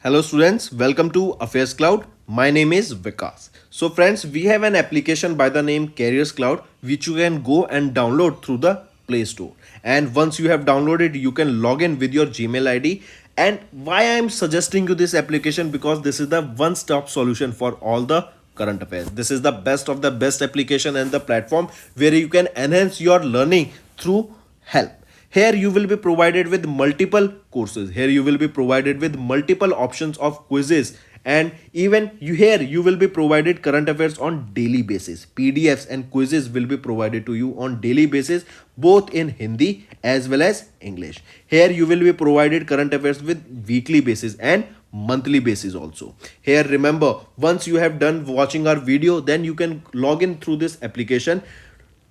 Hello students, welcome to Affairs Cloud. My name is Vikas. So friends, we have an application by the name Careers Cloud which you can go and download through the Play Store. And once you have downloaded, you can log in with your Gmail ID. And why I am suggesting you this application, because this is the one-stop solution for all the current affairs. This is the best of the best application and the platform where you can enhance your learning through help. Here you will be provided with multiple courses. Here you will be provided with multiple options of quizzes, and even you will be provided current affairs on daily basis. PDFs and quizzes will be provided to you on daily basis, both in Hindi as well as English. Here you will be provided current affairs with weekly basis and monthly basis also. Here remember, once you have done watching our video, then you can log in through this application,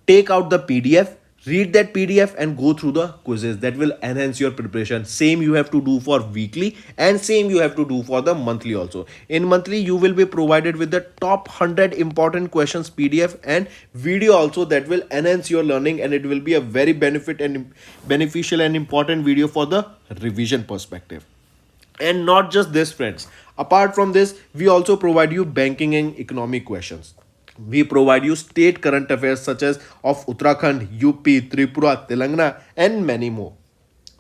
take out the PDF, read that PDF and go through the quizzes. That will enhance your preparation. Same you have to do for weekly and same you have to do for the monthly also. In monthly you will be provided with the top 100 important questions PDF and video also, that will enhance your learning, and it will be a very beneficial and important video for the revision perspective. And not just this friends, apart from this we also provide you banking and economic questions. We provide you state current affairs such as of Uttarakhand, UP, Tripura, Telangana, and many more.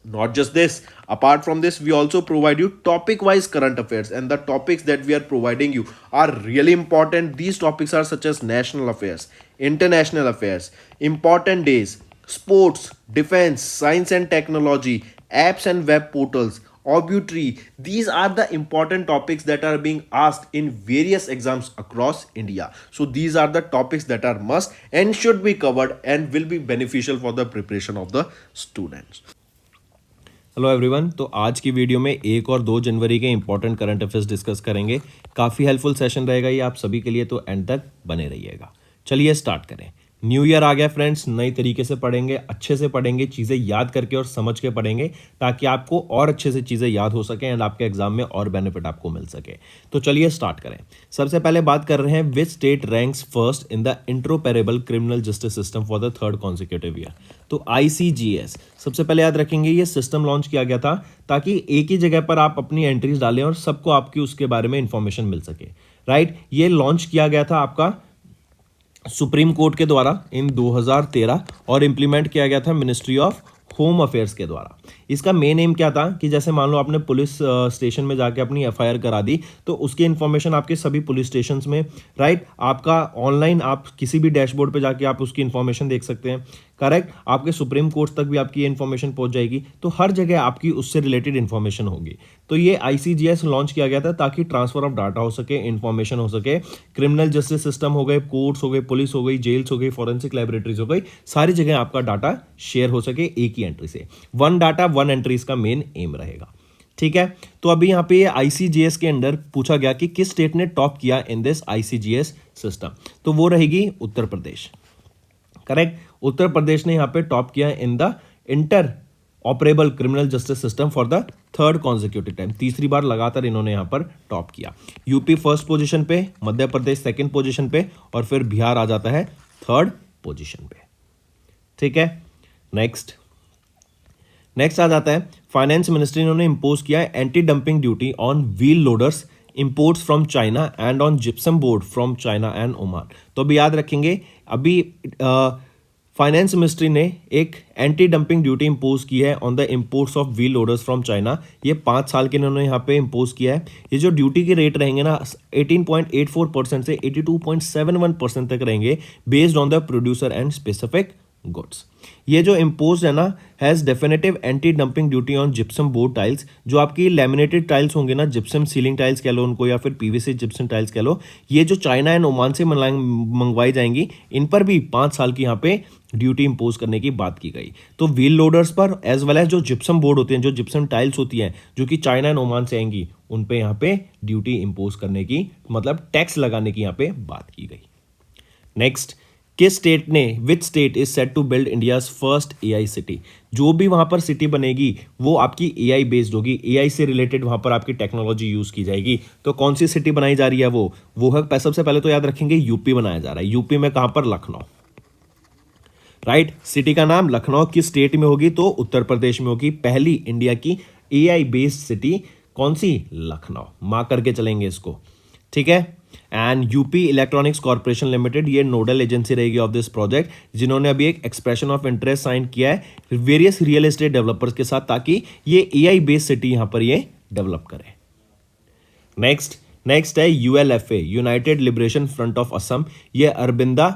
Not just this, apart from this, we also provide you topic wise current affairs, and the topics that we are providing you are really important. These topics are such as national affairs, international affairs, important days, sports, defense, science and technology, apps and web portals, obituary. These are the important topics that are being asked in various exams across India. So these are the topics that are must and should be covered and will be beneficial for the preparation of the students. Hello everyone. तो आज की video में 1 और 2 जनवरी के important current affairs discuss करेंगे। काफ़ी helpful session रहेगा ये आप सभी के लिए, तो एंड तक बने रहिएगा। चलिए स्टार्ट करें। न्यू ईयर आ गया फ्रेंड्स, नई तरीके से पढ़ेंगे, अच्छे से पढ़ेंगे, चीज़ें याद करके और समझ के पढ़ेंगे ताकि आपको और अच्छे से चीज़ें याद हो सके एंड आपके एग्जाम में और बेनिफिट आपको मिल सके। तो चलिए स्टार्ट करें। सबसे पहले बात कर रहे हैं, which state ranks first in the interoperable criminal justice system for the 3rd consecutive year. तो ICGS सबसे पहले याद रखेंगे, ये सिस्टम लॉन्च किया गया था ताकि एक ही जगह पर आप अपनी एंट्रीज डालें और सबको आपकी उसके बारे में इंफॉर्मेशन मिल सके। राइट, ये लॉन्च किया गया था आपका सुप्रीम कोर्ट के द्वारा इन 2013 और इंप्लीमेंट किया गया था मिनिस्ट्री ऑफ होम अफेयर्स के द्वारा। इसका मेन एम क्या था कि जैसे मान लो आपने पुलिस स्टेशन में जाके अपनी FIR करा दी, तो उसकी इन्फॉर्मेशन आपके सभी पुलिस स्टेशंस में, राइट, आपका ऑनलाइन आप किसी भी डैशबोर्ड पे जाके आप उसकी इन्फॉर्मेशन देख सकते हैं। करेक्ट, आपके सुप्रीम कोर्ट तक भी आपकी इन्फॉर्मेशन पहुंच जाएगी, तो हर जगह आपकी उससे रिलेटेड इन्फॉर्मेशन होगी। तो ये ICGS लॉन्च किया गया था ताकि ट्रांसफर ऑफ डाटा हो सके, इन्फॉर्मेशन हो सके। क्रिमिनल जस्टिस सिस्टम हो गए, कोर्ट्स हो गए, पुलिस हो गई, जेल्स हो गई, फॉरेंसिक लैबोरेटरीज हो गई, सारी जगह आपका डाटा शेयर हो सके एक ही एंट्री से। 1 डाटा 1 एंट्री इसका मेन एम रहेगा। ठीक है, तो अभी यहाँ पे ICGS के अंदर पूछा गया कि किस स्टेट ने टॉप किया इन दिस ICGS सिस्टम, तो वो रहेगी उत्तर प्रदेश। करेक्ट, उत्तर प्रदेश ने यहाँ पे टॉप किया इन the interoperable criminal justice system for the 3rd consecutive time. तीसरी बार लगातार इन्होंने यहाँ पर टॉप किया। यूपी फर्स्ट पोजीशन पे, मध्य प्रदेश सेकंड पोजीशन पे, और फिर बिहार आ जाता है 3rd पोजीशन पे। ठीक है, नेक्स्ट आ जाता है, फाइनेंस मिनिस्ट्री ने इंपोज किया है anti dumping duty on wheel loaders imports from China and on gypsum board from China and Oman. तो अभी याद रखेंगे, अभी फाइनेंस मिनिस्ट्री ने एक एंटी डंपिंग ड्यूटी इंपोज की है on the imports of wheel loaders from China. ये 5 साल के इन्होंने यहाँ पे इंपोज किया है। ये जो ड्यूटी के रेट रहेंगे ना, 18.84% से 82.71% तक रहेंगे, based on the producer and specific goods. ये जो इम्पोज है ना, has definitive anti dumping duty on gypsum board tiles. जो आपकी लैमिनेटेड टाइल्स होंगे ना, जिप्सम सीलिंग टाइल्स कह लो उनको, या फिर PVC जिप्सम टाइल्स कह लो, ये जो चाइना एंड ओमान से मंगवाई जाएंगी, इन पर भी 5 साल की यहाँ पे ड्यूटी इंपोज करने की बात की गई। तो व्हील लोडर्स पर एज वेल एज जो जिप्सम बोर्ड होते हैं, जो जिप्सम टाइल्स होती हैं जो कि चाइना एंड ओमान से आएंगी, उन पे यहाँ पे ड्यूटी इंपोज करने की, मतलब टैक्स लगाने की यहाँ पे बात की गई। नेक्स्ट, किस स्टेट ने, which state is set to build India's first AI city. जो भी वहां पर सिटी बनेगी वो आपकी AI बेस्ड होगी, AI से रिलेटेड वहां पर आपकी टेक्नोलॉजी यूज की जाएगी। तो कौन सी सिटी बनाई जा रही है वो है, सबसे पहले तो याद रखेंगे यूपी बनाया जा रहा है। यूपी में कहां पर? लखनऊ। राइट, सिटी का नाम लखनऊ। किस स्टेट में होगी? तो उत्तर प्रदेश में होगी। पहली इंडिया की AI बेस्ड सिटी कौन सी? लखनऊ। मार्क करके चलेंगे इसको, ठीक है। And UP electronics corporation limited ये नोडल एजेंसी रहेगी ऑफ दिस प्रोजेक्ट, जिन्होंने अभी एक एक्सप्रेशन ऑफ इंटरेस्ट साइन किया है वेरियस रियल एस्टेट डेवलपर्स के साथ, ताकि ये एआई बेस्ड सिटी यहां पर ये डेवलप करे। नेक्स्ट है ULFA, United liberation front of Assam. ये अरविंदा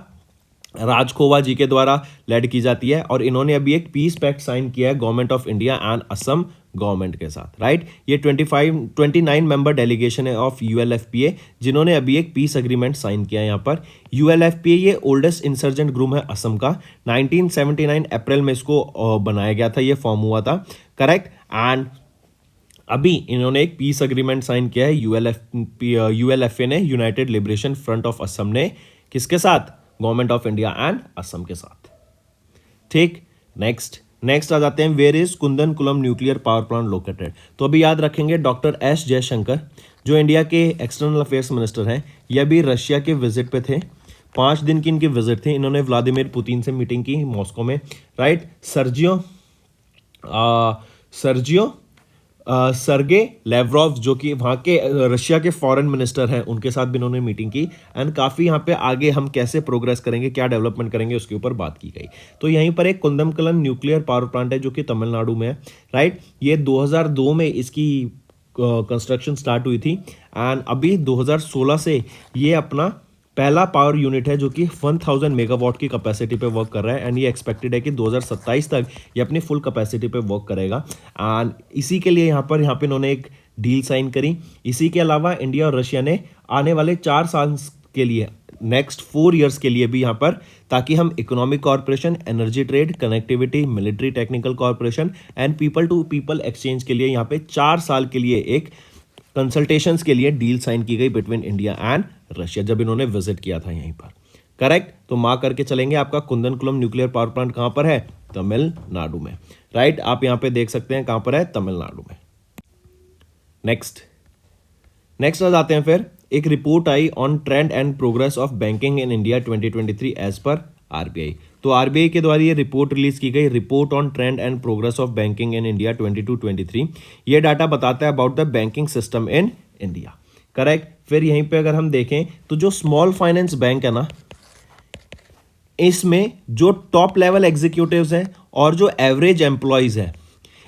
राजखोवा जी के द्वारा लेड की जाती है और इन्होंने अभी एक पीस पैक्ट साइन किया है government of India and Assam government के साथ, राइट। ये 29 मेंबर डेलीगेशन है ऑफ यूएलएफपीए, जिन्होंने अभी एक पीस एग्रीमेंट साइन किया है यहाँ पर। यूएलएफपीए ये ओल्डेस्ट इंसर्जेंट ग्रुप है असम का। 1979 अप्रैल में इसको बनाया गया था, ये फॉर्म हुआ था, करेक्ट। एंड अभी इन्होंने एक पीस एग्रीमेंट साइन किया है यूएलएफए ने, united liberation front of Assam ने, किसके साथ? Government of India and Assam के साथ, ठीक। नेक्स्ट आ जाते हैं, where is Kudankulam nuclear power plant located. तो अभी याद रखेंगे डॉक्टर एस जयशंकर, जो इंडिया के एक्सटर्नल अफेयर्स मिनिस्टर हैं, ये अभी रशिया के विजिट पे थे। 5 दिन की इनकी विजिट थी। इन्होंने व्लादिमीर पुतिन से मीटिंग की मॉस्को में, राइट। सर्गे लेवरोव, जो कि वहाँ के रशिया के फॉरेन मिनिस्टर हैं, उनके साथ भी इन्होंने मीटिंग की। एंड काफ़ी यहाँ पे आगे हम कैसे प्रोग्रेस करेंगे, क्या डेवलपमेंट करेंगे, उसके ऊपर बात की गई। तो यहीं पर एक कुंदमकलन न्यूक्लियर पावर प्लांट है जो कि तमिलनाडु में है, राइट। ये 2002 में इसकी कंस्ट्रक्शन स्टार्ट हुई थी एंड अभी 2016 से ये अपना पहला पावर यूनिट है जो कि 1000 मेगावाट की कैपेसिटी पे वर्क कर रहा है। एंड ये एक्सपेक्टेड है कि 2027 तक ये अपनी फुल कैपेसिटी पे वर्क करेगा। एंड इसी के लिए यहाँ पे इन्होंने एक डील साइन करी। इसी के अलावा इंडिया और रशिया ने आने वाले 4 साल के लिए, नेक्स्ट 4 ईयर्स के लिए भी यहाँ पर, ताकि हम economic corporation, energy trade, connectivity, military technical corporation and people to people exchange के लिए यहाँ पे 4 साल के लिए एक कंसल्टेशंस के लिए डील साइन की गई बिटवीन इंडिया एंड रशिया, जब इन्होंने विजिट किया था यहीं पर, करेक्ट। तो मार्क करके चलेंगे, आपका कुंदनकुलम न्यूक्लियर पावर प्लांट कहां पर है? तमिलनाडु में, राइट। आप यहां पे देख सकते हैं कहां पर है, तमिलनाडु में। नेक्स्ट आ जाते हैं फिर, एक रिपोर्ट आई on trend and progress of banking in India 2023 as पर आरबीआई। तो आरबीआई के द्वारा ये रिपोर्ट रिलीज की गई, report on trend and progress of banking in India 22-23। ये डाटा बताता है about the banking system in India, correct. फिर यहीं पे अगर हम देखें तो जो स्मॉल फाइनेंस बैंक है ना, इसमें जो टॉप लेवल एग्जीक्यूटिव्स हैं और जो एवरेज एम्प्लॉयज हैं,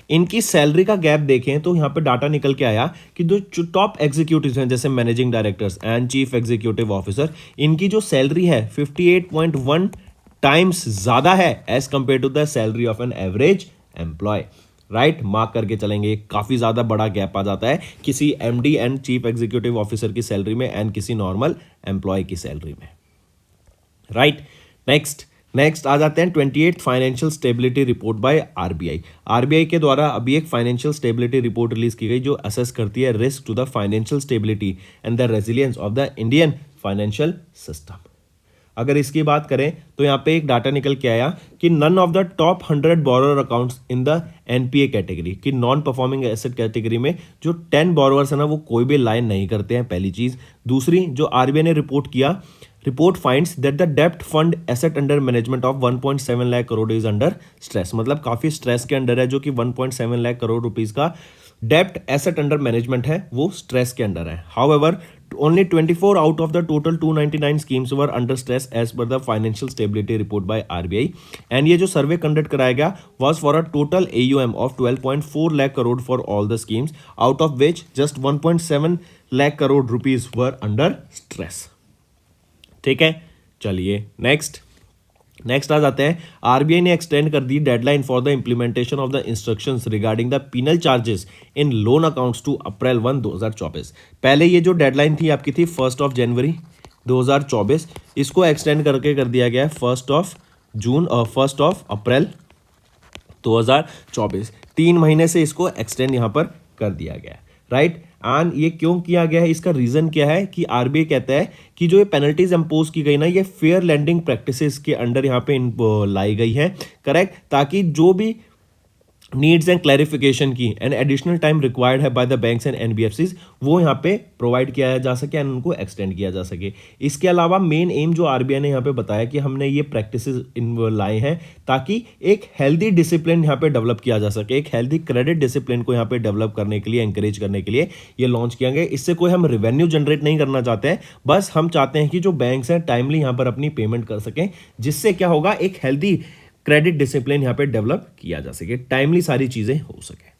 इनकी सैलरी का गैप देखें तो यहां पे डाटा निकल के आया कि जो टॉप एग्जीक्यूटिव्स हैं, जैसे managing directors and chief executive officer, इनकी जो सैलरी है 58.1 टाइम्स ज्यादा है as compare to the salary of an average employ, right. Mark करके चलेंगे, काफी ज्यादा बड़ा गैप आ जाता है किसी MD and chief executive officer की सैलरी में एंड किसी नॉर्मल एम्प्लॉय की सैलरी में, राइट। नेक्स्ट आ जाते हैं 28th financial stability report by RBI. RBI के द्वारा अभी एक फाइनेंशियल स्टेबिलिटी रिपोर्ट रिलीज की गई जो असेस करती है risk to the financial stability and the resilience of the Indian financial system. अगर इसकी बात करें तो यहाँ पे एक डाटा निकल के आया कि none of the top 100 borrower accounts in the NPA category, कि नॉन परफॉर्मिंग एसेट कैटेगरी में जो 10 बोरोअर्स है ना, वो कोई भी लाइन नहीं करते हैं, पहली चीज। दूसरी, जो आरबीआई ने रिपोर्ट किया, रिपोर्ट फाइंड्स दैट द डेप्ट fund asset under management of 1.7 lakh crore is under stress, मतलब काफी स्ट्रेस के अंडर है, जो कि 1.7 लाख करोड़ रुपीज का डेप्ट एसेट अंडर मैनेजमेंट है वो स्ट्रेस के अंडर है। However only 24 out of the total 299 schemes were under stress as per the financial stability report by RBI, and ये जो सर्वे कंडक्ट कराया गया was for a total AUM of 12.4 lakh crore for all the schemes, out of which just 1.7 lakh crore rupees were under stress। ठीक है, चलिए next आ जाते हैं। आरबीआई ने एक्सटेंड कर दी deadline for the implementation of the instructions regarding the penal charges in loan accounts to April 1, 2024। पहले ये जो डेडलाइन थी आपकी थी 1 जनवरी 2024, इसको एक्सटेंड करके कर दिया गया है 1 अप्रैल 2024। 3 महीने से इसको एक्सटेंड यहाँ पर कर दिया गया है, राइट। एंड ये क्यों किया गया है, इसका रीजन क्या है कि आरबीआई कहता है कि जो ये पेनल्टीज इंपोज की गई ना, ये फेयर लैंडिंग प्रैक्टिसेस के अंडर यहाँ पे लाई गई है, करेक्ट, ताकि जो भी नीड्स एंड क्लैरिफिकेशन की एंड एडिशनल टाइम रिक्वायर्ड है by the banks and NBFCs, वो यहाँ पे प्रोवाइड किया जा सके एंड उनको एक्सटेंड किया जा सके। इसके अलावा मेन एम जो आरबीआई ने यहाँ पे बताया कि हमने ये प्रैक्टिसेस इन लाए हैं ताकि एक हेल्दी डिसिप्लिन यहाँ पे डेवलप किया जा सके, एक हेल्दी क्रेडिट डिसिप्लिन को यहाँ पे डेवलप करने के लिए, एंकरेज करने के लिए ये लॉन्च किया गया। इससे कोई हम रेवेन्यू जनरेट नहीं करना चाहते हैं, बस हम चाहते हैं कि जो बैंक्स हैं टाइमली यहाँ पर अपनी पेमेंट कर सकें, जिससे क्या होगा, एक हेल्दी क्रेडिट डिसिप्लिन यहां पे डेवलप किया जा सके, टाइमली सारी चीजें हो सके।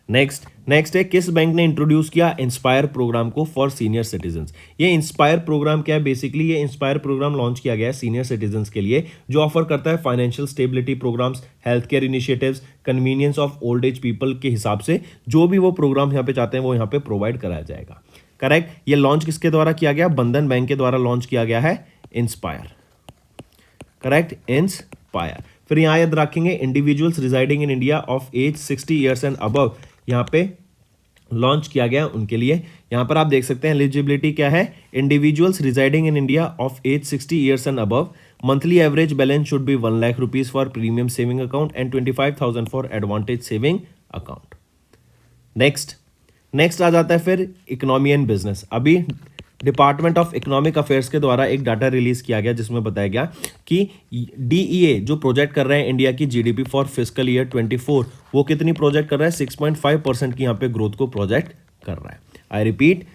नेक्स्ट है किस बैंक ने इंट्रोड्यूस किया इंस्पायर प्रोग्राम को फॉर सीनियर सिटीजन्स। ये इंस्पायर प्रोग्राम क्या है, बेसिकली ये इंस्पायर प्रोग्राम लॉन्च किया गया है सीनियर सिटीजन्स के लिए, जो ऑफर करता है financial stability programmes, health care initiatives, convenience of old age people के हिसाब से जो भी वो प्रोग्राम यहाँ पे चाहते हैं वो यहाँ पे प्रोवाइड कराया जाएगा। करेक्ट। ये लॉन्च किसके द्वारा किया गया, बंधन बैंक के द्वारा लॉन्च किया गया है इंस्पायर। Correct, inspire. फिर यहां याद रखेंगे individuals residing in India of age 60 years and above, यहां पे लॉन्च किया गया उनके लिए। यहां पर आप देख सकते हैं एलिजिबिलिटी क्या है, individuals residing in India of age 60 years and above, monthly average balance should be 1 lakh rupees for premium saving account and 25,000 for advantage saving account. Next आ जाता है फिर इकोनॉमी एंड बिजनेस। अभी डिपार्टमेंट ऑफ इकोनॉमिक अफेयर्स के द्वारा एक data release किया गया जिसमें बताया गया कि डीईए जो प्रोजेक्ट कर रहे हैं इंडिया की जीडीपी फॉर फिस्कल ईयर 24, वो कितनी प्रोजेक्ट कर रहा है, 6.5% की यहाँ पे ग्रोथ को प्रोजेक्ट कर रहा है। I repeat,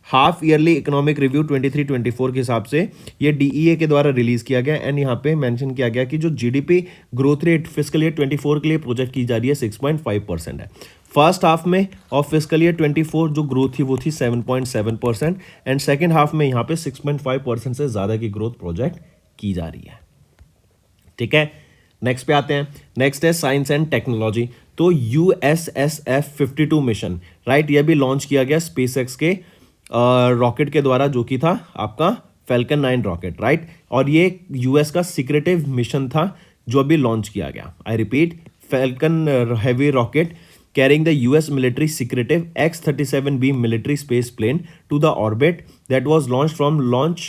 half yearly economic review 23-24 के हिसाब से ये डीईए के द्वारा रिलीज किया गया एंड यहाँ पे मेंशन किया गया कि जो GDP growth rate fiscal year 24 के लिए प्रोजेक्ट की जा रही है 6.5% है। फर्स्ट हाफ में ऑफ फिस्कल ईयर 24 जो ग्रोथ थी वो थी 7.7% एंड सेकेंड हाफ में यहाँ पे 6.5% से ज़्यादा की ग्रोथ प्रोजेक्ट की जा रही है। ठीक है, नेक्स्ट पे आते हैं। नेक्स्ट है साइंस एंड टेक्नोलॉजी। तो USSF 52 मिशन, राइट, यह भी लॉन्च किया गया स्पेसएक्स के रॉकेट के द्वारा, जो कि था आपका फैल्कन 9 रॉकेट, राइट, और ये यूएस का सीक्रेटिव मिशन था जो अभी लॉन्च किया गया। I repeat, falcon heavy rocket carrying the US military secretive X-37B military space plane to the orbit that was launched from Launch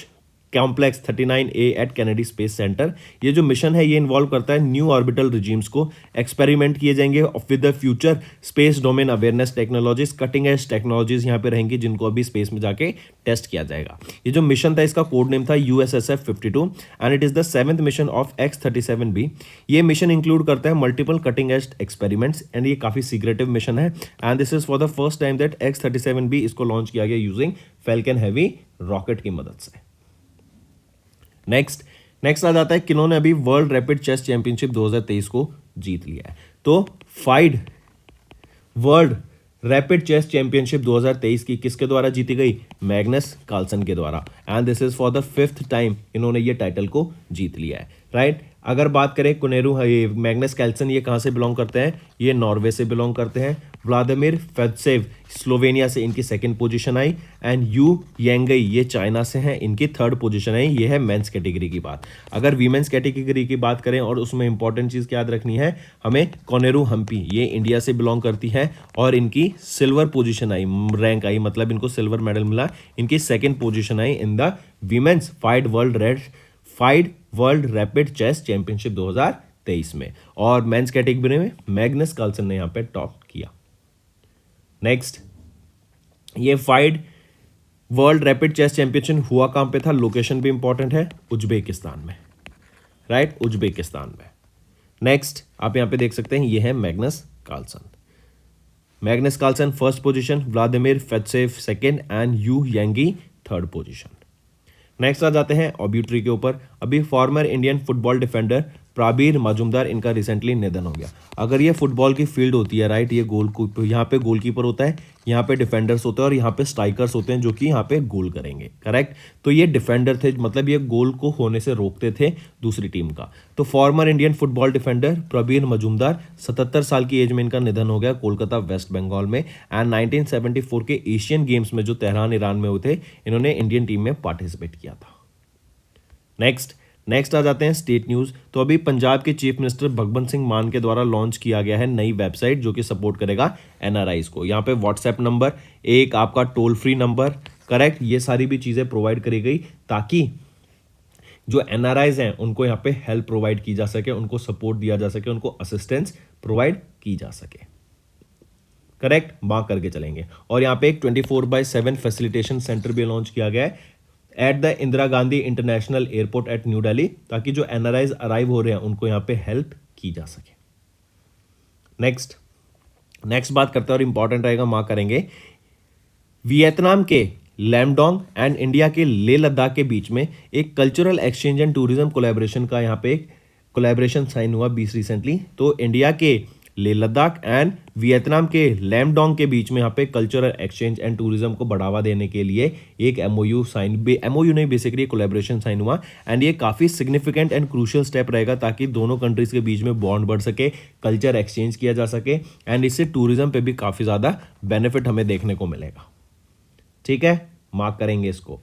Complex 39A at Kennedy Space Center। ये जो mission है ये involve करता है new orbital regimes को, experiment किए जाएंगे with the future space domain awareness technologies, cutting edge technologies यहाँ पे रहेंगी जिनको अभी स्पेस में जाके टेस्ट किया जाएगा। ये जो मिशन था इसका कोड नेम था USSF 52 and it is the 7th mission of X-37B। ये मिशन इंक्लूड करता है multiple cutting edge experiments and ये काफी सीक्रेटिव मिशन है and this is for the first time that X-37B इसको लॉन्च किया गया यूजिंग फैल्कन हैवी रॉकेट की मदद से। नेक्स्ट आ जाता है किन्होंने अभी वर्ल्ड रैपिड चेस चैंपियनशिप 2023 को जीत लिया है। तो FIDE world rapid chess championship 2023 की किसके द्वारा जीती गई, मैग्नस कार्लसन के द्वारा and this is for the 5th time इन्होंने ये टाइटल को जीत लिया है, राइट। अगर बात करें कुनेरू, ये मैग्नस कार्लसन ये कहाँ से बिलोंग करते हैं, ये नॉर्वे से बिलोंग करते हैं। व्लादिमीर फेदसेव स्लोवेनिया से इनकी 2nd पोजीशन आई एंड यू येंगई ये चाइना से हैं, इनकी 3rd पोजीशन आई। ये है मेंस कैटेगरी की बात। अगर वीमेंस कैटेगरी की बात करें और उसमें इंपॉर्टेंट चीज़ क्या याद रखनी है हमें, कोनेरू हम्पी ये इंडिया से बिलोंग करती है और इनकी सिल्वर पोजीशन आई, रैंक आई, मतलब इनको सिल्वर मेडल मिला, इनकी 2nd पोजीशन आई in the women's FIDE world rapid chess championship 2023 में, और मेंस कैटेगरी में मैग्नस कार्लसन ने यहाँ पे टॉप किया। नेक्स्ट, ये FIDE world rapid chess championship हुआ कहाँ पे था, लोकेशन भी इंपॉर्टेंट है, उज्बेकिस्तान में, राइट, उज्बेकिस्तान में। नेक्स्ट आप यहाँ पे देख सकते हैं ये है Magnus Carlsen 1st position, Vladimir Fedoseev 2nd and Yu Yangyi 3rd position. Next आ जाते हैं ऑब्यूटरी के ऊपर। अभी former Indian football defender Prabir Majumdar इनका रिसेंटली निधन हो गया। अगर ये फुटबॉल की फील्ड होती है, राइट, ये यहाँ पे गोलकीपर होता है, यहाँ पे डिफेंडर्स होते हैं और यहाँ पे स्ट्राइकर्स होते हैं जो कि यहाँ पे गोल करेंगे, करेक्ट। तो ये डिफेंडर थे, मतलब ये गोल को होने से रोकते थे दूसरी टीम का। तो farmer Indian football defender Prabir Majumdar 77 साल की एज में इनका निधन हो गया कोलकाता वेस्ट बंगाल में एंड 1974 के एशियन गेम्स में जो तेहरान ईरान में हुए थे इन्होंने इंडियन टीम में पार्टिसिपेट किया था। नेक्स्ट आ जाते हैं स्टेट न्यूज़। तो अभी पंजाब के चीफ मिनिस्टर भगवंत सिंह मान के द्वारा लॉन्च किया गया है नई वेबसाइट जो कि सपोर्ट करेगा एनआरआईज को। यहाँ पे व्हाट्सएप नंबर, एक आपका टोल फ्री नंबर, करेक्ट, ये सारी भी चीज़ें प्रोवाइड करी गई ताकि जो एनआरआईज हैं उनको यहाँ पे हेल्प प्रोवाइड की जा सके, उनको सपोर्ट दिया जा सके, उनको असिस्टेंस प्रोवाइड की जा सके। करेक्ट, मार्क करके चलेंगे। और यहाँ पे एक 24/7 फैसिलिटेशन सेंटर भी लॉन्च किया गया है at the Indira Gandhi international airport at new Delhi, ताकि जो एनआरआईज अराइव हो रहे हैं उनको यहाँ पे हेल्प की जा सके। नेक्स्ट बात करते हैं और इंपॉर्टेंट रहेगा, मार्क करेंगे। वियतनाम के लैमडोंग एंड इंडिया के लेह लद्दाख के बीच में एक cultural exchange and tourism collaboration का यहाँ पे एक कोलैबोरेशन साइन हुआ 20 रिसेंटली। तो इंडिया के लेह लद्दाख एंड वियतनाम के लैमडोंग के बीच में यहाँ पे कल्चरल एक्सचेंज एंड टूरिज्म को बढ़ावा देने के लिए एक एमओयू नहीं बेसिकली कोलैबोरेशन साइन हुआ। एंड ये काफ़ी सिग्निफिकेंट एंड क्रूशियल स्टेप रहेगा ताकि दोनों कंट्रीज के बीच में बॉन्ड बढ़ सके, कल्चर एक्सचेंज किया जा सके एंड इससे टूरिज्म पे भी काफ़ी ज़्यादा बेनिफिट हमें देखने को मिलेगा। ठीक है, मार्क करेंगे इसको।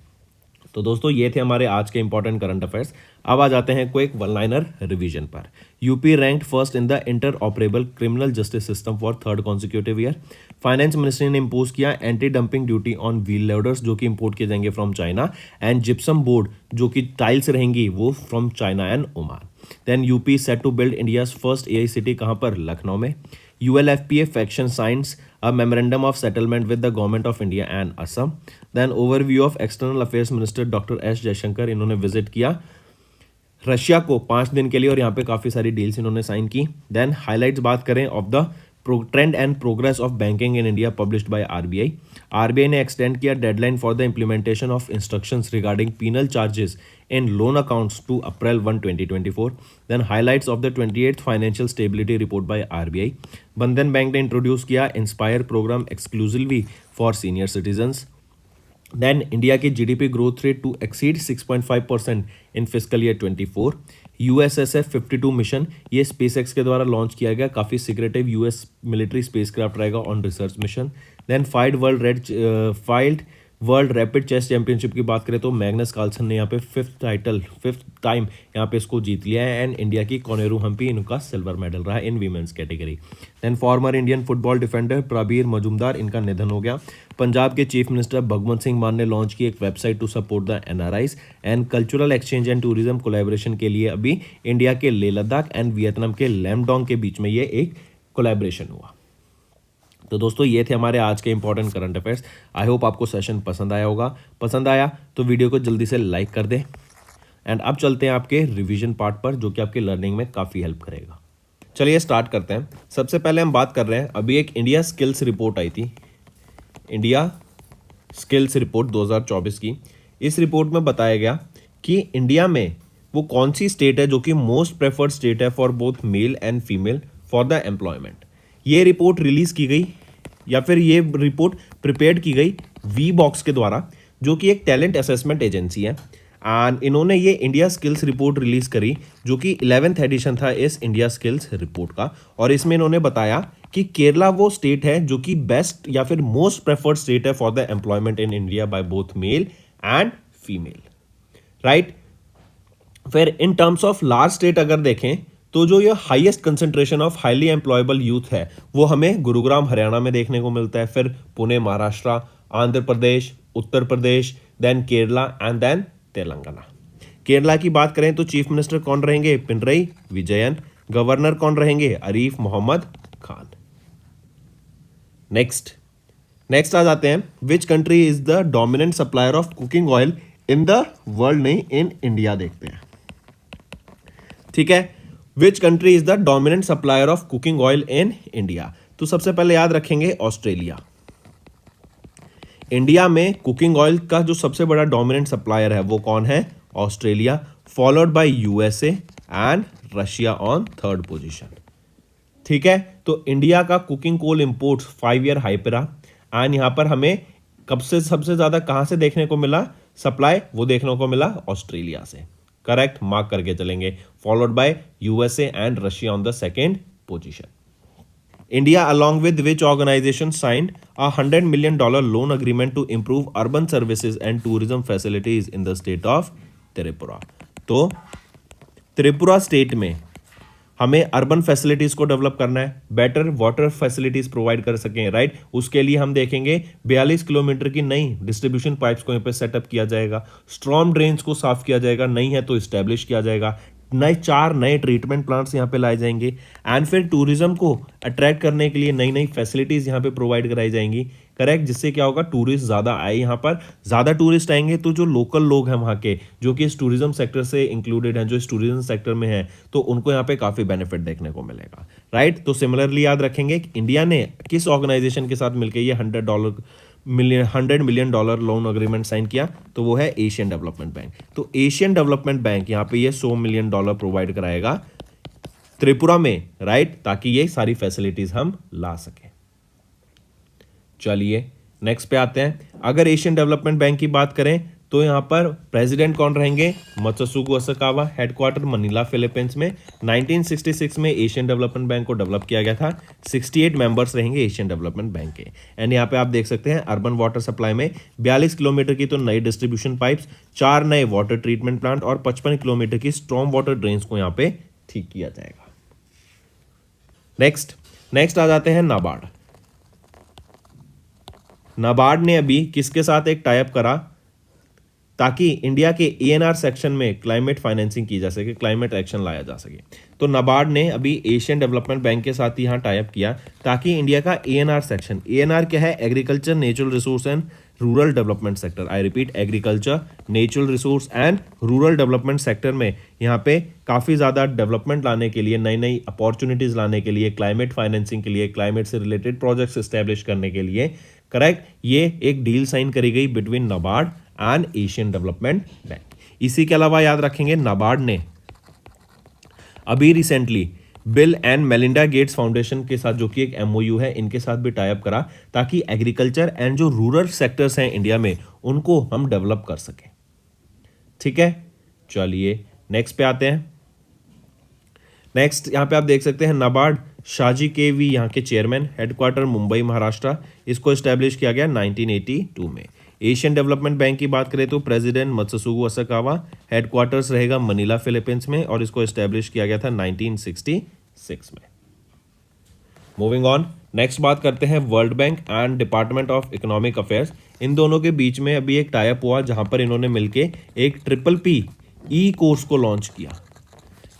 तो दोस्तों ये थे हमारे आज के इंपॉर्टेंट करंट अफेयर्स। अब आ जाते हैं क्विक वन लाइनर रिवीजन पर। UP ranked first in the interoperable criminal justice system for 3rd consecutive year. Finance ministry ने इम्पोज किया anti dumping duty on wheel loaders जो कि इंपोर्ट किए जाएंगे from China, and gypsum board जो कि tiles रहेंगी वो from China and Oman. Then UP set to build India's first AI city, कहाँ पर? लखनऊ में। ULFPA faction signs a memorandum of settlement with the government of India and Assam. Then overview of External Affairs Minister Dr. S. Jaishankar, इन्होंने visit किया Russia को 5 दिन के लिए और यहाँ पे काफ़ी सारी डील्स इन्होंने साइन की। देन हाइलाइट्स बात करें of the trend and progress of banking in India published by RBI. RBI ने एक्सटेंड किया deadline for the implementation of instructions regarding penal charges in loan accounts to April 1, 2024. Then highlights of the 28th Financial Stability Report by RBI. Bandhan Bank ने introduce किया inspire program exclusively for senior citizens. Then India की GDP growth rate to exceed 6.5% in fiscal year 24। USSF 52 mission, ये SpaceX के द्वारा launch किया गया, काफ़ी secretive US military spacecraft रहेगा on research mission. Then FIDE world rapid chess championship की बात करें तो मैग्नस कार्लसन ने यहाँ पे फिफ्थ टाइम यहाँ पे इसको जीत लिया है, एंड इंडिया की कोनेरू हम्पी, इनका सिल्वर मेडल रहा in women's category. Then former Indian football defender Prabir Majumdar, इनका निधन हो गया। पंजाब के चीफ मिनिस्टर भगवंत सिंह मान ने लॉन्च की एक website to support the NRIs and cultural exchange and tourism collaboration के लिए अभी इंडिया के लेह लद्दाख एंड वियतनाम के लैमडोंग के बीच में ये एक कोलैबोरेशन हुआ। तो दोस्तों ये थे हमारे आज के important current affairs. I hope आपको सेशन पसंद आया होगा। पसंद आया तो वीडियो को जल्दी से लाइक कर दें। एंड अब चलते हैं आपके रिवीजन पार्ट पर, जो कि आपकी लर्निंग में काफ़ी हेल्प करेगा। चलिए स्टार्ट करते हैं। सबसे पहले हम बात कर रहे हैं, अभी एक इंडिया स्किल्स रिपोर्ट आई थी, इंडिया स्किल्स रिपोर्ट 2024 की। इस रिपोर्ट में बताया गया कि इंडिया में वो कौन सी स्टेट है जो कि मोस्ट प्रेफर्ड स्टेट है for both male and female for the employment. ये रिपोर्ट रिलीज की गई या फिर ये रिपोर्ट प्रिपेयर्ड की गई VBox के द्वारा, जो कि एक टैलेंट असेसमेंट एजेंसी है। एंड इन्होंने ये इंडिया स्किल्स रिपोर्ट रिलीज करी, जो कि 11th एडिशन था इस इंडिया स्किल्स रिपोर्ट का। और इसमें इन्होंने बताया कि केरला वो स्टेट है जो कि बेस्ट या फिर मोस्ट प्रेफर्ड स्टेट है for the employment in India by both male and female, right. फिर in terms of large state अगर देखें तो जो ये highest concentration of highly employable youth है वो हमें गुरुग्राम हरियाणा में देखने को मिलता है, फिर Pune Maharashtra, Andhra Pradesh, Uttar Pradesh, then Kerala and then Telangana. Kerala की बात करें तो चीफ मिनिस्टर कौन रहेंगे? पिनरई विजयन। गवर्नर कौन रहेंगे? आरिफ मोहम्मद खान। नेक्स्ट आ जाते हैं, which country is the dominant supplier of cooking oil in the world, नहीं इन इंडिया देखते हैं। ठीक है, which country is the dominant supplier of cooking oil in India? तो सबसे पहले याद रखेंगे ऑस्ट्रेलिया। इंडिया में कुकिंग ऑयल का जो सबसे बड़ा डोमिनेंट सप्लायर है वो कौन है? Australia, followed by USA and Russia on 3rd position. ठीक है, तो इंडिया का cooking coal imports 5 year high पे रहा। एंड यहां पर हमें कब से सबसे ज्यादा कहां से देखने को मिला सप्लाई? वो देखने को मिला ऑस्ट्रेलिया से। करेक्ट, मार्क करके चलेंगे, followed by USA and Russia on the 2nd position. India along with which organization signed a $100 million loan agreement to improve urban services and tourism facilities in the state of Tripura. तो Tripura state में हमें urban facilities को develop करना है, better water facilities provide कर सकें, right. उसके लिए हम देखेंगे 42 किलोमीटर की नई डिस्ट्रीब्यूशन पाइप्स को यहाँ पे सेटअप किया जाएगा, स्ट्रॉम ड्रेन्स को साफ किया जाएगा, नहीं है तो इस्टेब्लिश किया जाएगा, नए 4 नए ट्रीटमेंट प्लांट्स यहाँ पे लाए जाएंगे एंड फिर टूरिज्म को अट्रैक्ट करने के लिए नई नई फैसिलिटीज़ यहाँ पे प्रोवाइड कराई जाएंगी। करेक्ट, जिससे क्या होगा, टूरिस्ट ज़्यादा आए यहाँ पर। ज़्यादा टूरिस्ट आएंगे तो जो लोकल लोग हैं वहाँ के, जो कि इस टूरिज्म सेक्टर से इंक्लूडेड हैं, जो इस टूरिज्म सेक्टर में हैं, तो उनको यहाँ पे काफ़ी बेनिफिट देखने को मिलेगा। राइट, तो सिमिलरली याद रखेंगे कि इंडिया ने किस ऑर्गेनाइजेशन के साथ मिलकर ये $100 मिलियन लोन अग्रीमेंट साइन किया, तो वो है एशियन डेवलपमेंट बैंक। तो एशियन डेवलपमेंट बैंक यहाँ पे ये $100 मिलियन प्रोवाइड कराएगा त्रिपुरा में, राइट, ताकि ये सारी फैसिलिटीज हम ला सकें। चलिए नेक्स्ट पे आते हैं। अगर एशियन डेवलपमेंट बैंक की बात करें तो यहाँ पर प्रेसिडेंट कौन रहेंगे, मत्सुगु असाकावा, हेडक्वार्टर मनीला फिलीपींस में। 1966 में एशियन डेवलपमेंट बैंक को डेवलप किया गया था। 68 मेंबर्स रहेंगे एशियन डेवलपमेंट बैंक के। एंड यहाँ पे आप देख सकते हैं अर्बन वाटर सप्लाई में 42 किलोमीटर की तो नई डिस्ट्रीब्यूशन पाइप्स, 4 नए वाटर ट्रीटमेंट प्लांट और 55 किलोमीटर की स्ट्रॉन्ग वाटर ड्रेन्स को यहाँ पे ठीक किया जाएगा। नेक्स्ट आ जाते हैं नाबार्ड। नाबार्ड ने अभी किसके साथ एक टाई अप करा ताकि इंडिया के एएनआर सेक्शन में क्लाइमेट फाइनेंसिंग की जा सके, क्लाइमेट एक्शन लाया जा सके। तो नाबार्ड ने अभी एशियन डेवलपमेंट बैंक के साथ यहाँ टाई अप किया ताकि इंडिया का एएनआर सेक्शन, एएनआर क्या है, agriculture, natural resource and rural development sector, I repeat, agriculture, natural resource and rural development sector में यहाँ पे काफ़ी ज़्यादा डेवलपमेंट लाने के लिए, नई नई अपॉर्चुनिटीज़ लाने के लिए, क्लाइमेट फाइनेंसिंग के लिए, क्लाइमेट से रिलेटेड प्रोजेक्ट्स इस्टेब्लिश करने के लिए, करेक्ट, ये एक डील साइन करी गई between NABARD and Asian development bank. इसी के अलावा याद रखेंगे नाबार्ड ने अभी recently bill and Melinda Gates foundation के साथ, जो कि एक एमओयू है, इनके साथ भी टाई अप करा ताकि एग्रीकल्चर एंड जो रूरल सेक्टर्स हैं इंडिया में उनको हम डेवलप कर सकें। ठीक है, चलिए नेक्स्ट पे आते हैं। नेक्स्ट यहाँ पे आप देख सकते हैं नाबार्ड शाजी केवी यहाँ के चेयरमैन, हेडक्वार्टर मुंबई महाराष्ट्र। इसको इस्टेब्लिश किया गया 1982 में। एशियन डेवलपमेंट बैंक की बात करें तो प्रेसिडेंट मत्सुगु असाकावा, हेडक्वार्टर्स रहेगा मनीला फिलीपींस में और इसको इस्टेब्लिश किया गया था 1966 में। मूविंग ऑन, नेक्स्ट बात करते हैं World Bank and department of economic affairs. इन दोनों के बीच में अभी एक टाई अप हुआ जहां पर इन्होंने मिलके एक PPP ई कोर्स को लॉन्च किया।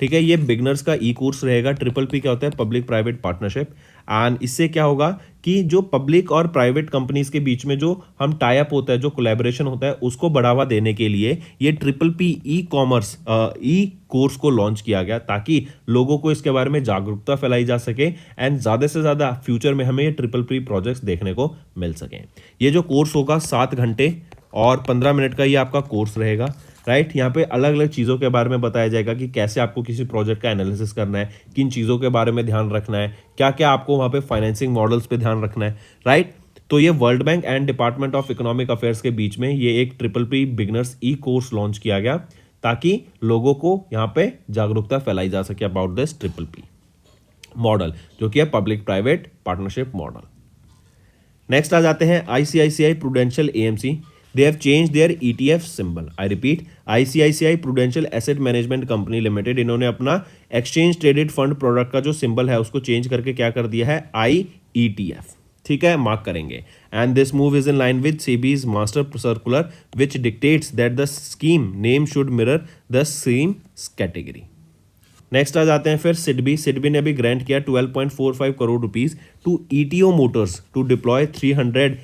ठीक है, ये बिगनर्स का ई कोर्स रहेगा। PPP क्या होता है, पब्लिक प्राइवेट पार्टनरशिप। एंड इससे क्या होगा कि जो पब्लिक और प्राइवेट कंपनीज के बीच में जो हम टाई अप होता है, जो कोलैबोरेशन होता है, उसको बढ़ावा देने के लिए ये PPP ई कॉमर्स ई कोर्स को लॉन्च किया गया ताकि लोगों को इसके बारे में जागरूकता फैलाई जा सके एंड ज़्यादा से ज़्यादा फ्यूचर में हमें ये PPP प्रोजेक्ट्स देखने को मिल सकें। ये जो कोर्स होगा 7 घंटे और 15 मिनट का ये आपका कोर्स रहेगा। राइट, यहाँ पे अलग अलग चीज़ों के बारे में बताया जाएगा कि कैसे आपको किसी प्रोजेक्ट का एनालिसिस करना है, किन चीज़ों के बारे में ध्यान रखना है, क्या क्या आपको वहाँ पे फाइनेंसिंग मॉडल्स पे ध्यान रखना है। राइट, तो ये world Bank and department of economic affairs के बीच में ये एक PPP बिगनर्स ई कोर्स लॉन्च किया गया ताकि लोगों को यहाँ पे जागरूकता फैलाई जा सके अबाउट दिस PPP मॉडल, जो कि है public private partnership model. Next आ जाते हैं ICICI prudential AMC। They have changed their ETF symbol. I repeat, ICICI Prudential Asset Management Company Limited, इन्होंने अपना एक्सचेंज ट्रेडेड फंड प्रोडक्ट का जो सिंबल है उसको चेंज करके क्या कर दिया है, IETF। ठीक है, मार्क करेंगे। And this move is in line with SEBI's master circular which dictates that the scheme name should mirror the same category. Next आ जाते हैं फिर सिडबी ने अभी ग्रांट किया 12.45 crore rupees to ETO motors to deploy 300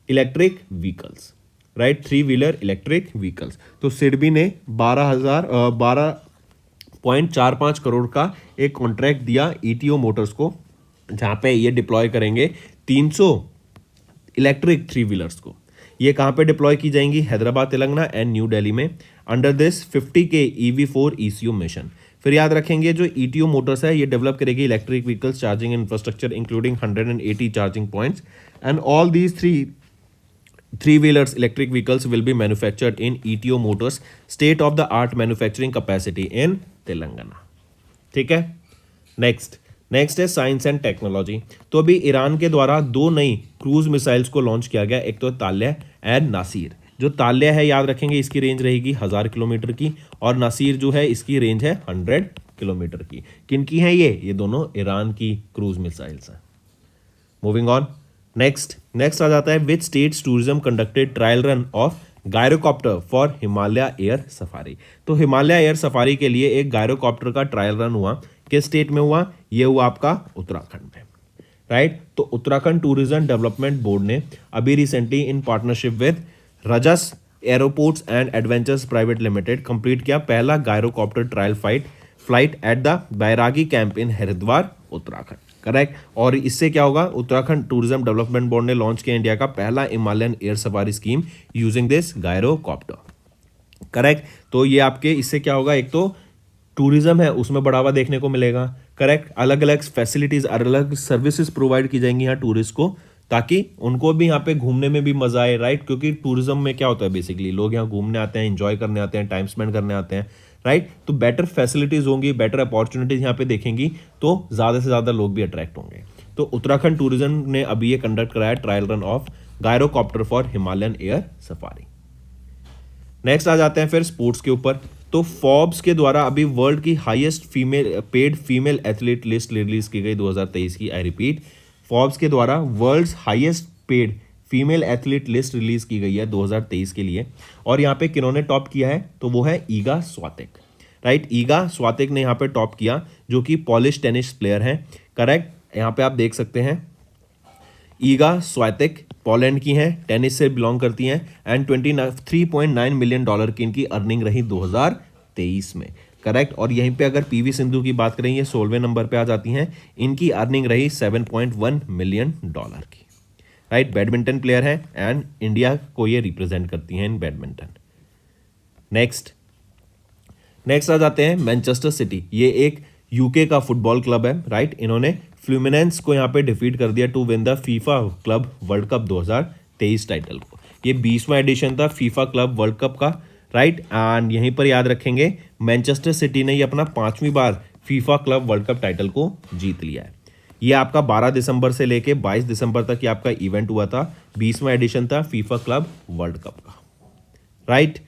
electric vehicles. Right, 3 wheeler electric vehicles. तो SIDBI ने 12.45 करोड़ का एक कॉन्ट्रैक्ट दिया ETO मोटर्स को, जहां पे ये डिप्लॉय करेंगे 300 इलेक्ट्रिक 3 व्हीलर्स को। ये कहां पे डिप्लॉय की जाएंगी, हैदराबाद, तेलंगाना एंड न्यू दिल्ली में, under this 50K EV4 ECU mission. फिर याद रखेंगे जो ETO मोटर्स है ये डेवलप करेगी electric vehicles charging infrastructure including 180 charging points and all these 3 wheelers electric vehicles will be manufactured in ETO Motors state of the art manufacturing capacity in Telangana. ठीक है, next है साइंस एंड टेक्नोलॉजी। तो अभी Iran के द्वारा 2 नई cruise missiles को launch किया गया, एक तो ताल्या एंड नासिर। जो ताल्या है याद रखेंगे इसकी रेंज रहेगी 1000 किलोमीटर की और नासिर जो है इसकी रेंज है 100 किलोमीटर की। किनकी है ये दोनों ईरान की क्रूज मिसाइल्स हैं। मूविंग ऑन, नेक्स्ट आ जाता है which state's tourism conducted trial run of gyrocopter for Himalaya air safari. तो हिमालय एयर सफारी के लिए एक गायरोकॉप्टर का ट्रायल रन हुआ, किस स्टेट में हुआ? ये हुआ आपका उत्तराखंड में, राइट। तो उत्तराखंड टूरिज्म डेवलपमेंट बोर्ड ने अभी recently in partnership with Rajas aerosports and adventures private limited complete किया पहला gyrocopter trial flight at the Bairagi camp in Haridwar Uttarakhand, correct. और इससे क्या होगा? उत्तराखंड टूरिज्म डेवलपमेंट बोर्ड ने लॉन्च किया इंडिया का पहला Himalayan air safari scheme using this gyrocopter, correct. तो ये आपके इससे क्या होगा? एक तो टूरिज्म है उसमें बढ़ावा देखने को मिलेगा, करेक्ट। अलग अलग फैसिलिटीज, अलग अलग सर्विसेज प्रोवाइड की जाएंगी यहाँ टूरिस्ट को, ताकि उनको भी यहाँ पे घूमने में भी मजा आए, राइट। क्योंकि टूरिज्म में क्या होता है, बेसिकली लोग यहाँ घूमने आते हैं, एंजॉय करने आते हैं, टाइम स्पेंड करने आते हैं, राइट। तो बेटर फैसिलिटीज होंगी, बेटर अपॉर्चुनिटीज यहाँ पे देखेंगी, तो ज़्यादा से ज़्यादा लोग भी अट्रैक्ट होंगे। तो उत्तराखंड टूरिज्म ने अभी ये कंडक्ट कराया trial run of gyrocopter for Himalayan air safari. Next आ जाते हैं फिर स्पोर्ट्स के ऊपर। तो फोर्ब्स के द्वारा अभी वर्ल्ड की highest paid female athlete list release की गई 2023 की। आई रिपीट, फोर्ब्स के द्वारा world's highest paid female athlete list release की गई है 2023 के लिए। और यहाँ पे किन्होंने टॉप किया है? तो वो है ईगा स्वातिक, राइट। ईगा स्वातिक ने यहाँ पे टॉप किया, जो कि पॉलिश टेनिस प्लेयर हैं, करेक्ट। यहाँ पे आप देख सकते हैं ईगा स्वातिक पोलैंड की हैं, टेनिस से बिलोंग करती हैं, एंड 23.9 मिलियन डॉलर की इनकी अर्निंग रही 2023 में, करेक्ट। और यहीं पे अगर पीवी सिंधु की बात करें, ये 16वें नंबर पे आ जाती हैं, इनकी अर्निंग रही 7.1 मिलियन डॉलर की, राइट। बैडमिंटन प्लेयर है एंड इंडिया को ये रिप्रेजेंट करती हैं इन बैडमिंटन। नेक्स्ट आ जाते हैं मैनचेस्टर सिटी। ये एक यूके का फुटबॉल क्लब है, राइट। इन्होंने फ्लूमिनेंस को यहाँ पे डिफीट कर दिया to win the FIFA club world cup 2023 title को। ये 20वां एडिशन था फीफा क्लब वर्ल्ड कप का, राइट। एंड यहीं पर याद रखेंगे मैनचेस्टर सिटी ने ये अपना 5वीं बार FIFA club world cup title को जीत लिया है। ये आपका 12 दिसंबर से लेके 22 दिसंबर तक ये आपका इवेंट हुआ था, 20वां एडिशन था फीफा क्लब वर्ल्ड कप का, राइट।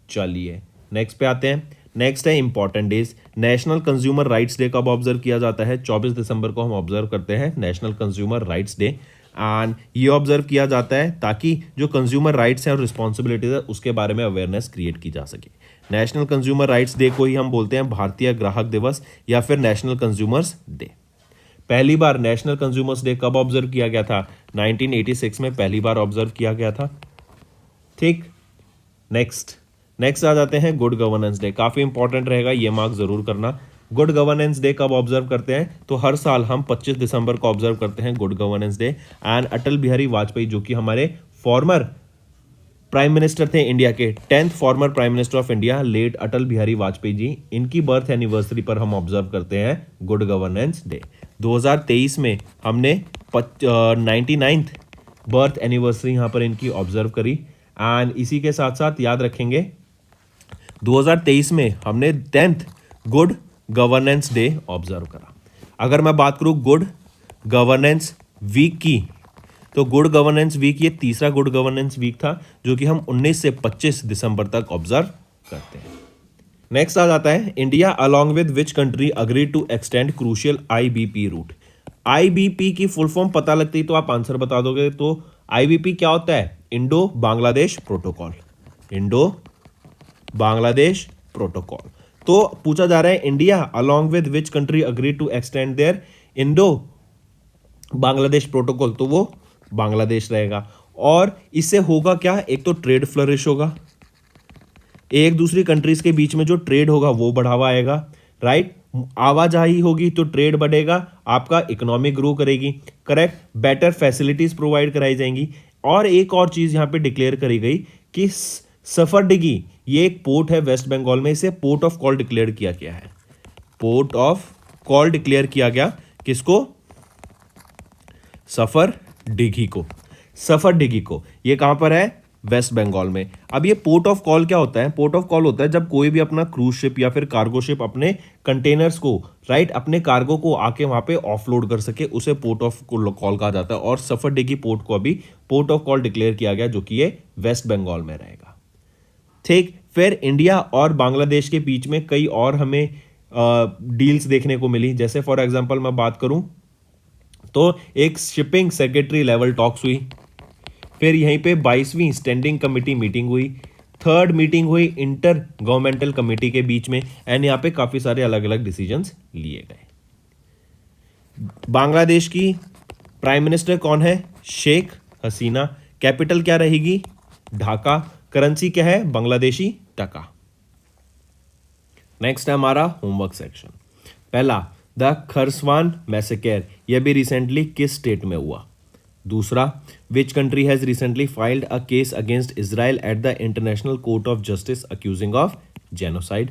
चलिए नेक्स्ट पे आते हैं। नेक्स्ट है important days. National consumer rights day कब ऑब्जर्व किया जाता है? 24 दिसंबर को हम ऑब्जर्व करते हैं national consumer rights day. And ये ऑब्जर्व किया जाता है ताकि जो कंज्यूमर राइट्स हैं और रिस्पॉन्सिबिलिटीज है उसके बारे में अवेयरनेस क्रिएट की जा सके। नेशनल कंज्यूमर राइट्स डे को ही हम बोलते हैं भारतीय ग्राहक दिवस या फिर नेशनल कंज्यूमर्स डे। पहली बार नेशनल कंज्यूमर्स डे कब ऑब्जर्व किया गया था? 1986 में पहली बार ऑब्जर्व किया गया था, ठीक। नेक्स्ट आ जाते हैं गुड गवर्नेंस डे। काफ़ी इंपॉर्टेंट रहेगा, ये मार्क जरूर करना। गुड गवर्नेंस डे कब ऑब्जर्व करते हैं? तो हर साल हम 25 दिसंबर को ऑब्जर्व करते हैं good governance day. And Atal Bihari Vajpayee, जो कि हमारे फॉर्मर प्राइम मिनिस्टर थे इंडिया के, 10th former prime minister of India, late Atal Bihari Vajpayee ji, इनकी बर्थ एनिवर्सरी पर हम ऑब्जर्व करते हैं गुड गवर्नेंस डे। 2023 में हमने 99th बर्थ एनिवर्सरी यहाँ पर इनकी ऑब्जर्व करी। एंड इसी के साथ साथ याद रखेंगे 2023 में हमने 10th good governance day observe करा। अगर मैं बात करूं गुड गवर्नेंस वीक की, तो गुड गवर्नेंस वीक ये तीसरा गुड गवर्नेंस वीक था, जो कि हम 19 से 25 दिसंबर तक ऑब्जर्व करते हैं। नेक्स्ट आ जाता है India along with which country agree to extend crucial IBP route. IBP की फुल फॉर्म पता लगती तो आप आंसर बता दोगे। तो आईबीपी क्या होता है? Indo Bangladesh protocol, Indo Bangladesh protocol. तो पूछा जा रहा है India along with which country agree to extend their Indo Bangladesh protocol, तो वो बांग्लादेश रहेगा। और इससे होगा क्या? एक तो ट्रेड फ्लरिश होगा, एक दूसरी कंट्रीज के बीच में जो ट्रेड होगा वो बढ़ावा आएगा, राइट। आवाजाही होगी तो ट्रेड बढ़ेगा, आपका इकोनॉमी ग्रो करेगी, करेक्ट। बेटर फैसिलिटीज प्रोवाइड कराई जाएंगी। और एक और चीज यहां पे डिक्लेयर करी गई कि सफरडिगी, ये एक पोर्ट है वेस्ट बंगाल में, इसे पोर्ट ऑफ कॉल डिक्लेयर किया गया है। पोर्ट ऑफ कॉल डिक्लेयर किया गया किसको? सफरडिगी को, सफरडिगी को। ये कहां पर है? वेस्ट बंगाल में। अब ये पोर्ट ऑफ कॉल क्या होता है? पोर्ट ऑफ कॉल होता है जब कोई भी अपना क्रूज शिप या फिर कार्गो शिप अपने कंटेनर्स को, राइट, अपने कार्गो को आके वहां पे ऑफलोड कर सके, उसे पोर्ट ऑफ कॉल कहा जाता है। और सफरडिगी पोर्ट को अभी पोर्ट ऑफ कॉल डिक्लेयर किया गया, जो कि ये वेस्ट बंगाल में रहेगा, ठीक। फिर इंडिया और बांग्लादेश के बीच में कई और हमें डील्स देखने को मिली। जैसे फॉर एग्जांपल मैं बात करूं तो एक शिपिंग सेक्रेटरी लेवल टॉक्स हुई, फिर यहीं पे 22वीं स्टैंडिंग कमेटी मीटिंग हुई, थर्ड मीटिंग हुई इंटर गवर्नमेंटल कमेटी के बीच में, एंड यहाँ पे काफी सारे अलग अलग डिसीजंस लिए गए। बांग्लादेश की प्राइम मिनिस्टर कौन है? शेख हसीना। कैपिटल क्या रहेगी? ढाका। करेंसी क्या है? बांग्लादेशी टका। नेक्स्ट है हमारा होमवर्क सेक्शन। पहला, द खरसवान मैसेकर, यह भी रिसेंटली किस स्टेट में हुआ? दूसरा, which country has recently filed a case against Israel at the international court of justice accusing of genocide?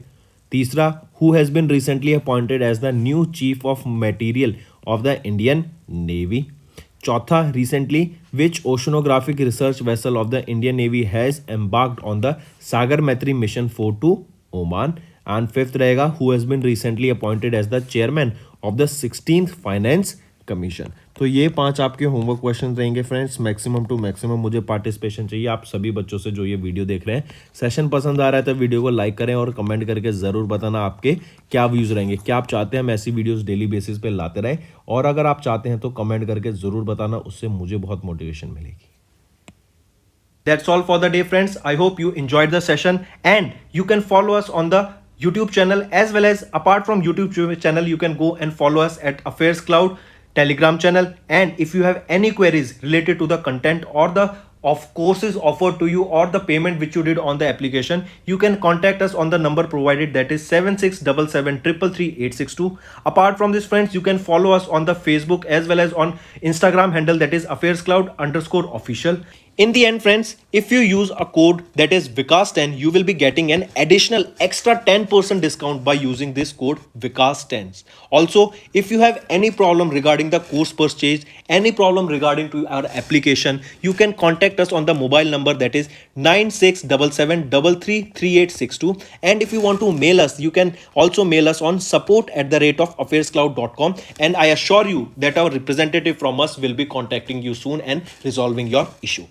तीसरा, who has been recently appointed as the new chief of materiel of the Indian navy? चौथा, recently which oceanographic research vessel of the Indian navy has embarked on the Sagar Maitri mission 4 to Oman? And fifth रहेगा, who has been recently appointed as the chairman of the 16th finance commission? तो ये 5 आपके homework question रहेंगे friends. Maximum to maximum मुझे participation चाहिए आप सभी बच्चों से जो ये वीडियो देख रहे हैं। सेशन पसंद आ रहा है तो वीडियो को लाइक करें और कमेंट करके ज़रूर बताना आपके क्या व्यूज़ रहेंगे, क्या आप चाहते हैं हम ऐसी वीडियोस डेली बेसिस पे लाते रहें, और अगर आप चाहते हैं तो कमेंट करके ज़रूर बताना, उससे मुझे बहुत मोटिवेशन मिलेगी। That's all for the day, friends. I hope you enjoyed the session, and you can follow us on the YouTube channel, as well as apart from YouTube channel, you can go and follow us at Affairs Cloud Telegram channel. And if you have any queries related to the content or the of courses offered to you or the payment which you did on the application, you can contact us on the number provided, that is 7677333862. Apart from this, friends, you can follow us on the Facebook as well as on Instagram handle, that is affairscloud_official. In the end, friends, if you use a code that is Vikas10, you will be getting an additional extra 10% discount by using this code Vikas10. Also, if you have any problem regarding the course purchase, any problem regarding to our application, you can contact us on the mobile number, that is 9677333862. And if you want to mail us, you can also mail us on support@affairscloud.com, and I assure you that our representative from us will be contacting you soon and resolving your issue.